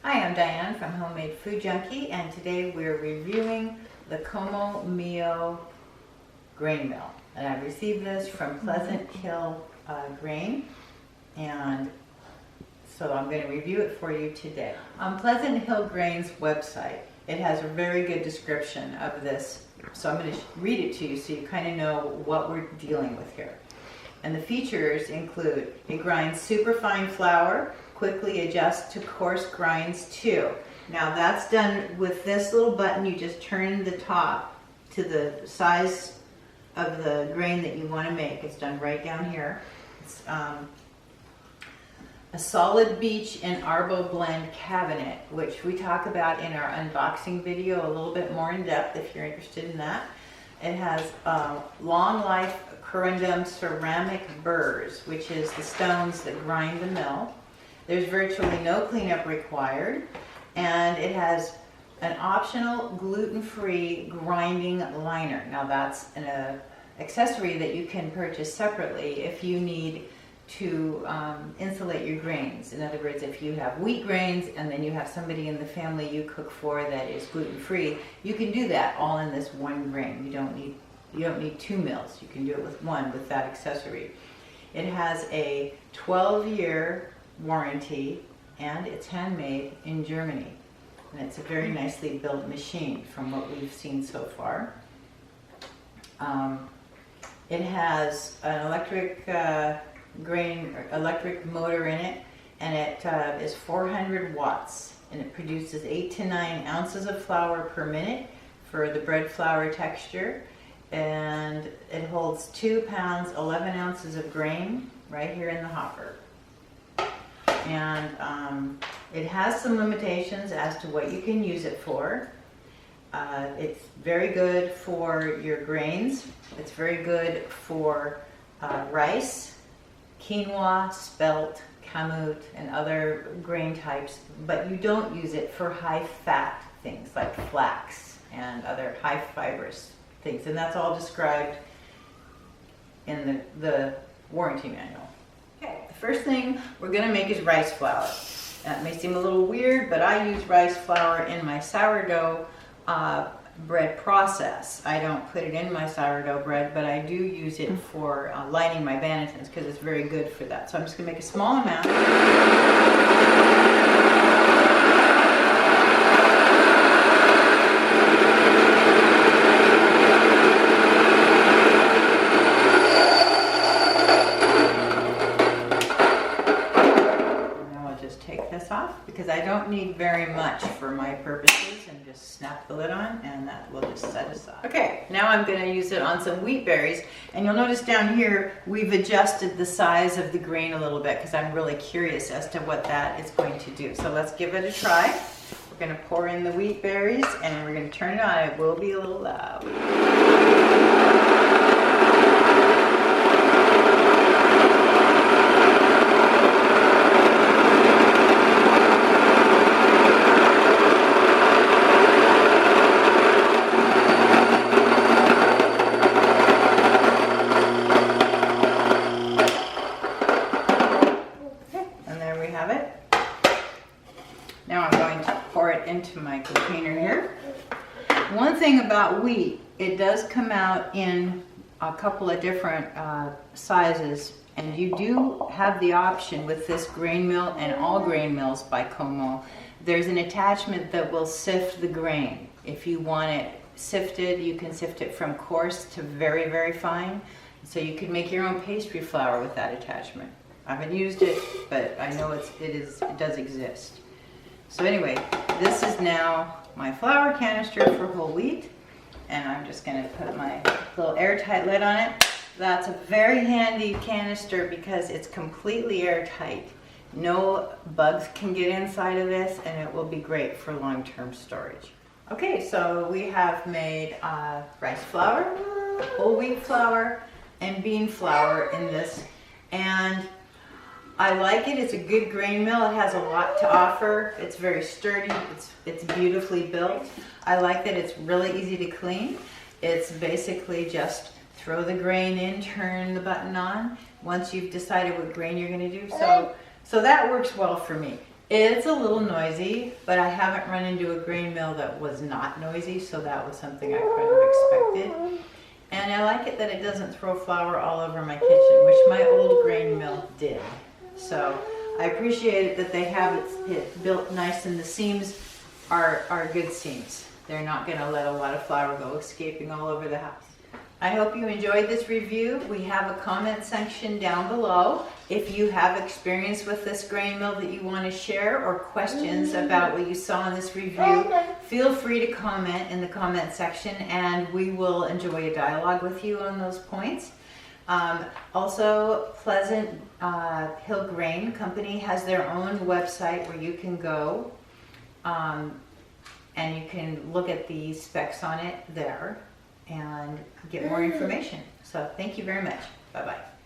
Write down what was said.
Hi, I'm Diane from Homemade Food Junkie, and today we're reviewing the Komo Mio Grain Mill. And I received this from Pleasant Hill Grain, and so I'm going to review it for you today. On Pleasant Hill Grain's website, it has a very good description of this, so I'm going to read it to you so you kind of know what we're dealing with here. And the features include: it grinds superfine flour, quickly adjusts to coarse grinds too. Now that's done with this little button. You just turn the top to the size of the grain that you want to make. It's done right down here. It's a solid beech and arbo blend cabinet, which we talk about in our unboxing video a little bit more in depth if you're interested in that. It has long life corundum ceramic burrs, which is the stones that grind the mill. There's virtually no cleanup required, and it has an optional gluten-free grinding liner. Now that's an accessory that you can purchase separately if you need to insulate your grains. In other words, if you have wheat grains and then you have somebody in the family you cook for that is gluten-free, you can do that all in this one grain. You don't need two mills. You can do it with one with that accessory. It has a 12-year warranty, and it's handmade in Germany. And it's a very nicely built machine from what we've seen so far. It has an electric motor in it, and it is 400 watts, and it produces 8 to 9 ounces of flour per minute for the bread flour texture, and it holds 2 pounds 11 ounces of grain right here in the hopper. And it has some limitations as to what you can use it for. It's very good for your grains. It's very good for rice, quinoa, spelt, kamut, and other grain types, but you don't use it for high-fat things like flax and other high-fibrous things, and that's all described in the warranty manual. Okay, the first thing we're going to make is rice flour. That may seem a little weird, but I use rice flour in my sourdough bread process. I don't put it in my sourdough bread, but I do use it for lining my bannetons because it's very good for that. So I'm just going to make a small amount. Because I don't need very much for my purposes, and just snap the lid on, and that will just set aside. Okay, now I'm going to use it on some wheat berries, and you'll notice down here we've adjusted the size of the grain a little bit because I'm really curious as to what that is going to do. So let's give it a try. We're going to pour in the wheat berries, and we're going to turn it on. It will be a little loud. Now I'm going to pour it into my container here. One thing about wheat, it does come out in a couple of different sizes, and you do have the option with this grain mill and all grain mills by Komo. There's an attachment that will sift the grain. If you want it sifted, you can sift it from coarse to very, very fine. So you can make your own pastry flour with that attachment. I haven't used it, but I know it does exist. So anyway, this is now my flour canister for whole wheat, and I'm just going to put my little airtight lid on it. That's a very handy canister because it's completely airtight. No bugs can get inside of this, and it will be great for long-term storage. Okay, so we have made rice flour, whole wheat flour, and bean flour in this, and I like it. It's a good grain mill. It has a lot to offer. It's very sturdy. It's beautifully built. I like that it's really easy to clean. It's basically just throw the grain in, turn the button on once you've decided what grain you're going to do. So that works well for me. It's a little noisy, but I haven't run into a grain mill that was not noisy, so that was something I kind of expected. And I like it that it doesn't throw flour all over my kitchen, which my old grain mill did. So I appreciate it that they have it built nice, and the seams are good seams. They're not going to let a lot of flour go escaping all over the house. I hope you enjoyed this review. We have a comment section down below. If you have experience with this grain mill that you want to share, or questions about what you saw in this review, feel free to comment in the comment section, and we will enjoy a dialogue with you on those points. Also, Pleasant Hill Grain Company has their own website where you can go and you can look at the specs on it there and get more information. So thank you very much. Bye-bye.